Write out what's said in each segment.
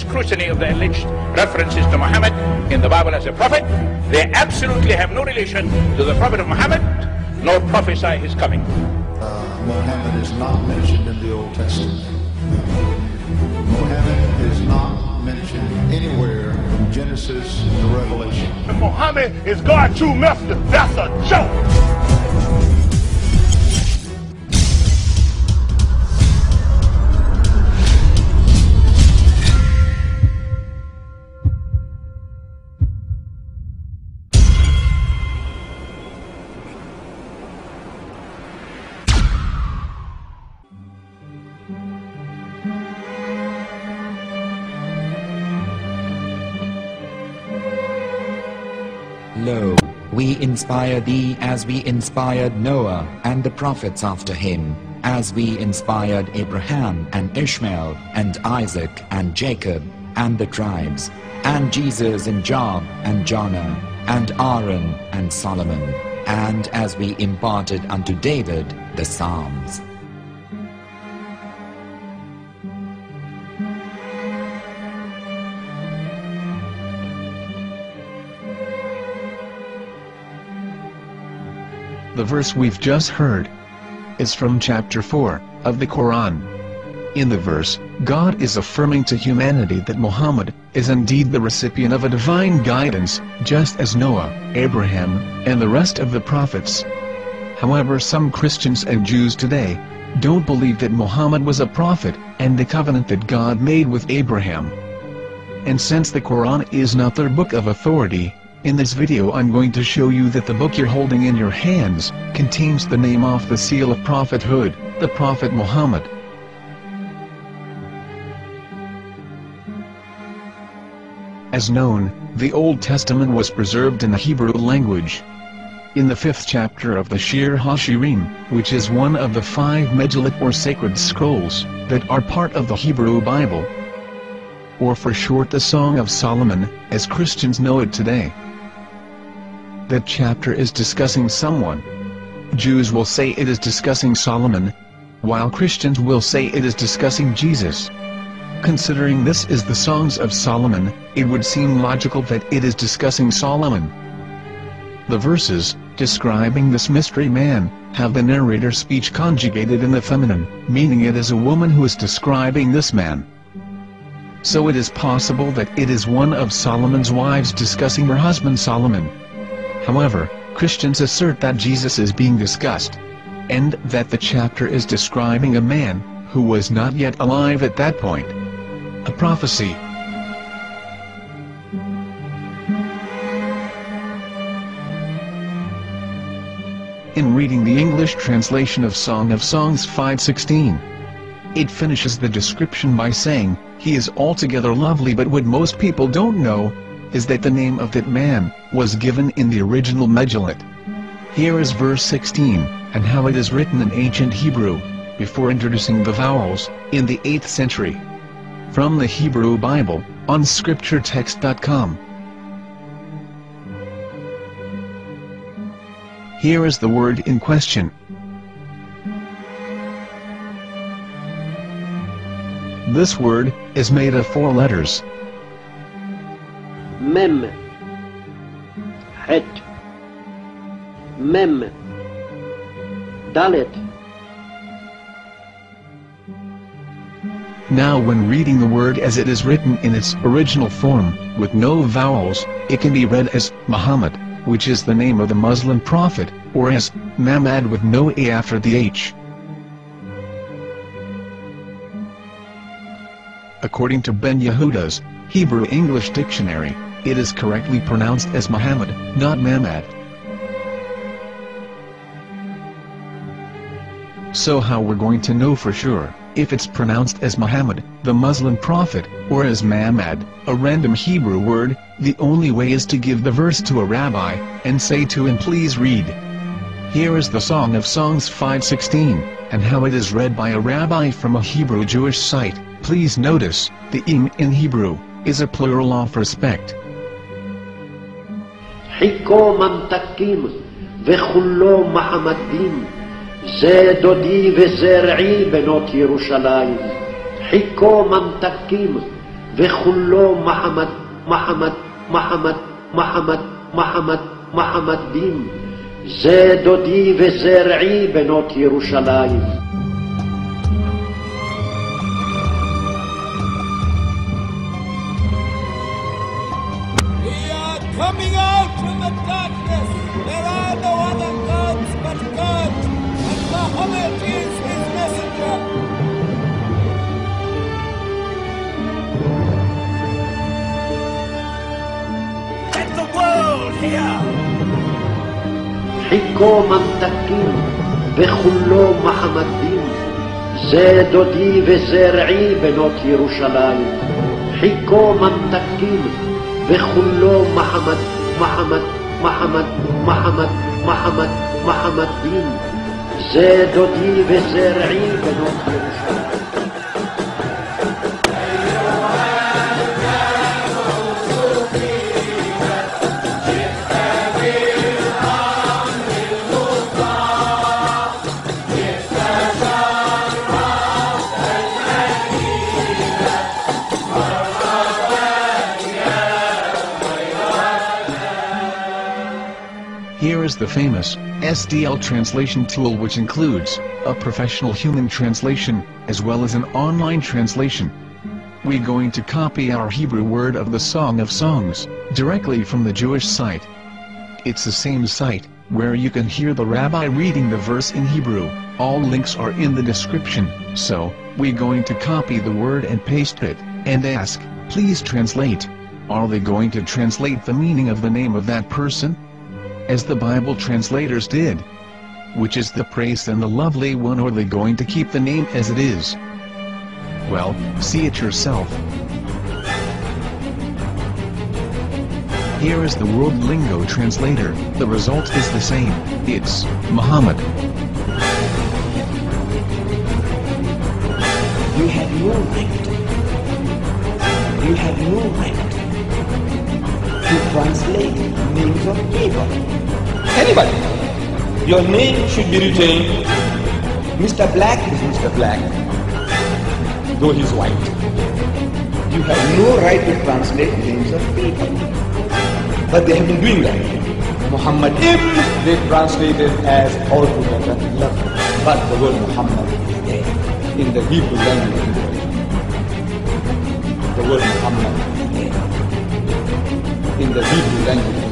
scrutiny of the alleged references to Muhammad in the Bible as a prophet, they absolutely have no relation to the Prophet of Muhammad, nor prophesy his coming. Muhammad is not mentioned in the Old Testament. Muhammad is not mentioned anywhere from Genesis to Revelation. Muhammad is God's true messenger. That's a joke. Lo, we inspire thee as we inspired Noah and the prophets after him, as we inspired Abraham and Ishmael and Isaac and Jacob and the tribes, and Jesus and Job and Jonah and Aaron and Solomon, and as we imparted unto David the Psalms. The verse we've just heard is from chapter 4 of the Quran. In the verse, God is affirming to humanity that Muhammad is indeed the recipient of a divine guidance, just as Noah, Abraham, and the rest of the prophets. However, some Christians and Jews today don't believe that Muhammad was a prophet and the covenant that God made with Abraham. And since the Quran is not their book of authority, in this video I'm going to show you that the book you're holding in your hands contains the name off the seal of prophethood, the Prophet Muhammad. As known, the Old Testament was preserved in the Hebrew language. In the 5th chapter of the Shir HaShirim, which is one of the 5 Megillat or sacred scrolls that are part of the Hebrew Bible, or for short the Song of Solomon, as Christians know it today. That chapter is discussing someone. Jews will say it is discussing Solomon, while Christians will say it is discussing Jesus. Considering this is the Songs of Solomon, it would seem logical that it is discussing Solomon. The verses, describing this mystery man, have the narrator's speech conjugated in the feminine, meaning it is a woman who is describing this man. So it is possible that it is one of Solomon's wives discussing her husband Solomon. However, Christians assert that Jesus is being discussed, and that the chapter is describing a man who was not yet alive at that point. A prophecy. In reading the English translation of Song of Songs 5:16, it finishes the description by saying, "He is altogether lovely," but what most people don't know is that the name of that man was given in the original Megillat. Here is verse 16, and how it is written in ancient Hebrew, before introducing the vowels, in the 8th century. From the Hebrew Bible, on scripturetext.com. Here is the word in question. This word is made of 4 letters. Mem, Het, Mem, Dalet. Now when reading the word as it is written in its original form, with no vowels, it can be read as Muhammad, which is the name of the Muslim prophet, or as Mamad with no A after the H. According to Ben Yehuda's Hebrew English Dictionary, it is correctly pronounced as Muhammad, not Mamad. So how we're going to know for sure if it's pronounced as Muhammad, the Muslim prophet, or as Mamad, a random Hebrew word? The only way is to give the verse to a rabbi and say to him, "Please read." Here is the Song of Songs 5:16, and how it is read by a rabbi from a Hebrew Jewish site. Please notice, the im in Hebrew is a plural of respect. חיכו ממתקים וכולו מחמדים, זה דודי וזרעי בנות ירושלים. חיכו ממתקים וכולו מחמד, מחמד, מחמד, מחמד, מחמד, מחמדים. זה דודי וזה רעי בנות ירושלים. Coming out from the darkness, there are no other gods but God, and Muhammad is his messenger. Let the world hear. חיכו ממתקים וכולו מחמדים, זה דודי וזה רעי בנות ירושלים. חיכו ממתקים וכולו מחמד, מחמד, מחמד, מחמד, מחמד, מחמדים, זה דודי וזה רעי בנות ירושלים. Here is the famous SDL translation tool, which includes a professional human translation, as well as an online translation. We're going to copy our Hebrew word of the Song of Songs, directly from the Jewish site. It's the same site, where you can hear the rabbi reading the verse in Hebrew. All links are in the description, so, we're going to copy the word and paste it, and ask, please translate. Are they going to translate the meaning of the name of that person? As the Bible translators did. Which is the praised and the lovely one, or are they going to keep the name as it is? Well, see it yourself. Here is the World Lingo Translator. The result is the same. It's Muhammad. You have no right. You have no right to translate names of people. Anybody. Your name should be retained. Mr. Black is Mr. Black, though he's white. You have no right to translate names of people. But they have been doing that. Muhammad ibn, they translated as altogether lovely. But the word Muhammad is there in the Hebrew language. The word Muhammad is there in the Hebrew language.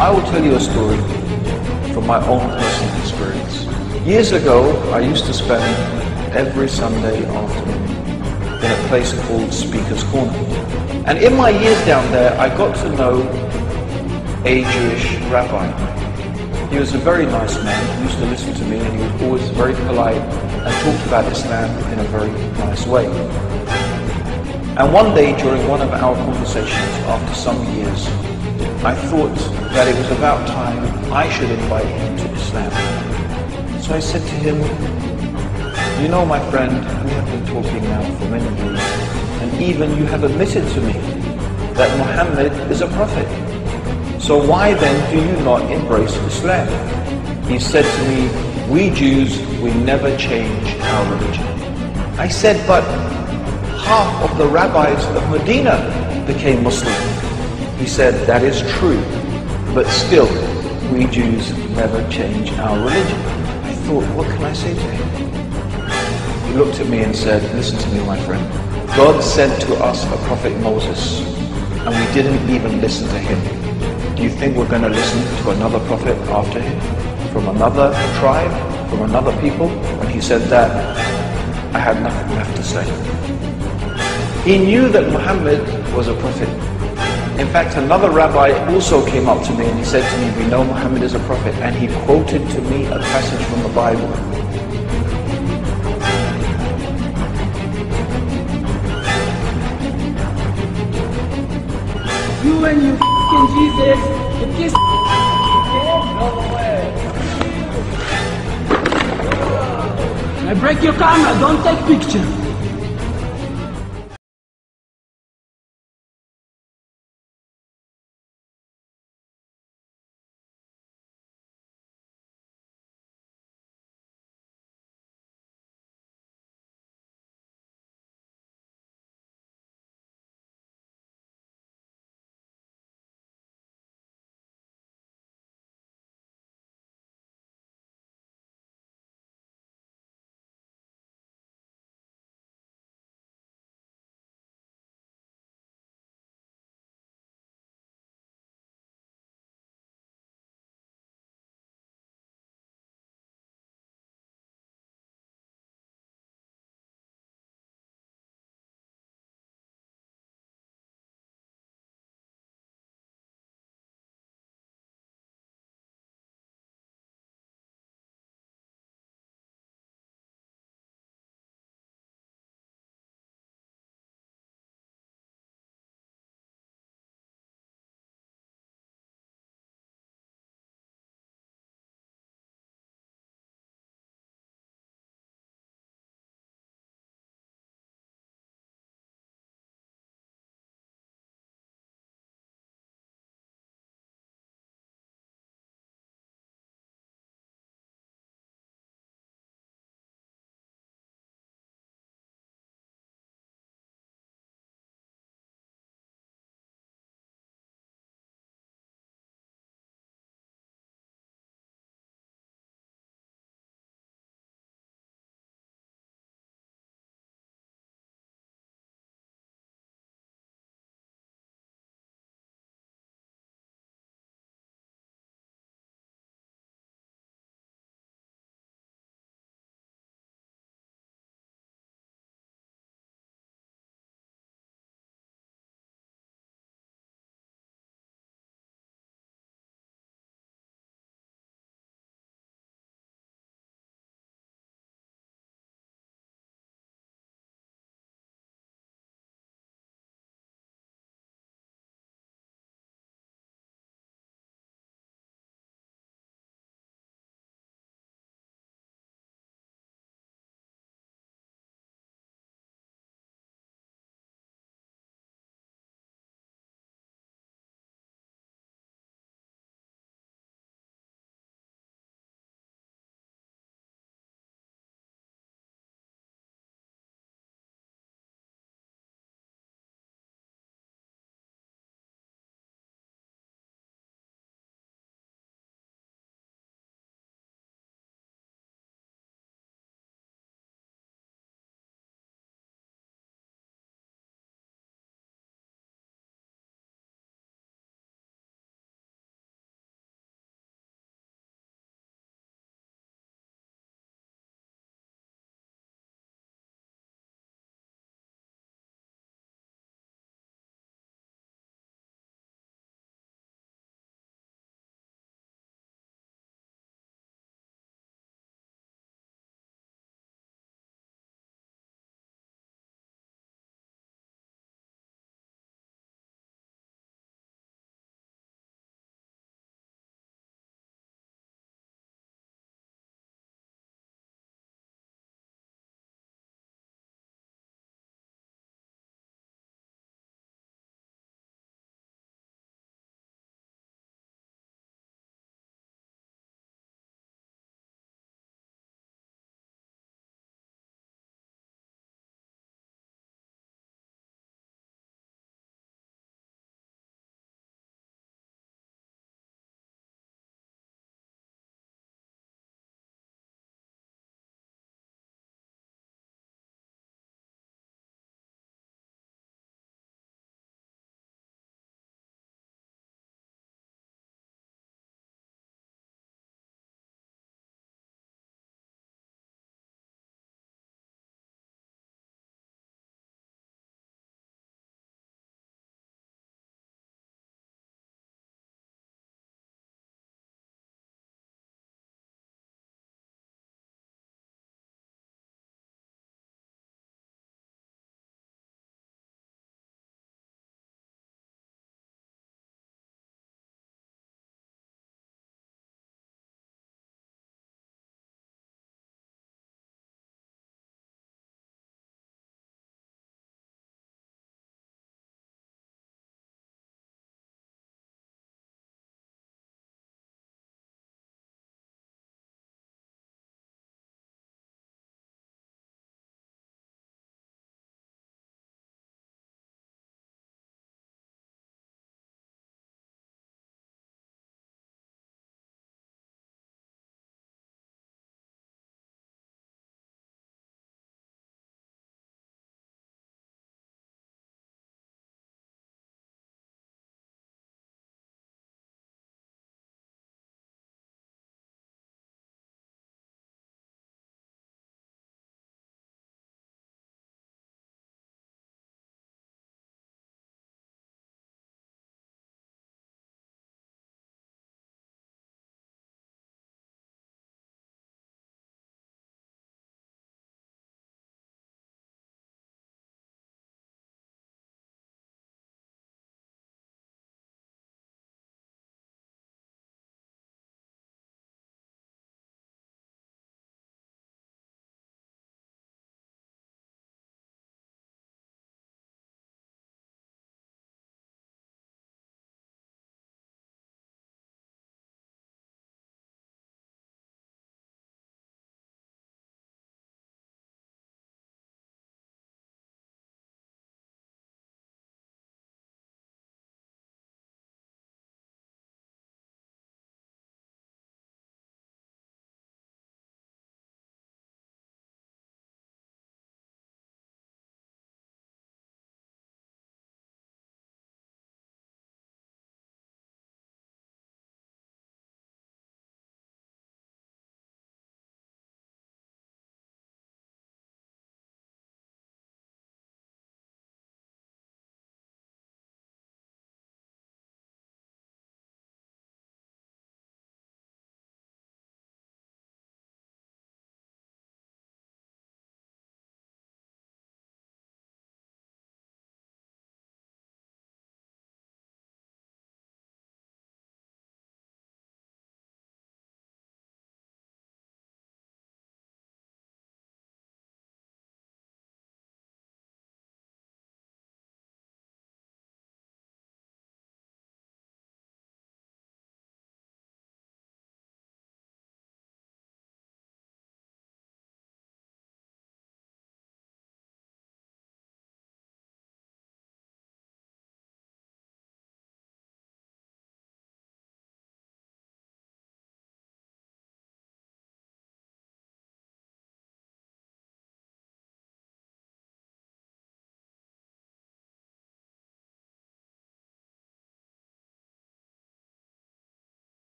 I will tell you a story from my own personal experience. Years ago, I used to spend every Sunday afternoon in a place called Speaker's Corner. And in my years down there, I got to know a Jewish rabbi. He was a very nice man. He used to listen to me, and he was always very polite and talked about Islam in a very nice way. And one day, during one of our conversations after some years, I thought that it was about time I should invite him to Islam. So I said to him, you know, my friend, we have been talking now for many years, and even you have admitted to me that Muhammad is a prophet. So why then do you not embrace Islam? He said to me, we Jews, we never change our religion. I said, but half of the rabbis of Medina became Muslim. He said, that is true, but still, we Jews never change our religion. I thought, what can I say to him? He looked at me and said, listen to me, my friend. God sent to us a prophet Moses, and we didn't even listen to him. Do you think we're going to listen to another prophet after him? From another tribe? From another people? When he said that, I had nothing left to say. He knew that Muhammad was a prophet. In fact, another rabbi also came up to me and he said to me, we know Muhammad is a prophet, and he quoted to me a passage from the Bible. You and your f***ing Jesus, you kiss no way. I break your camera, don't take picture.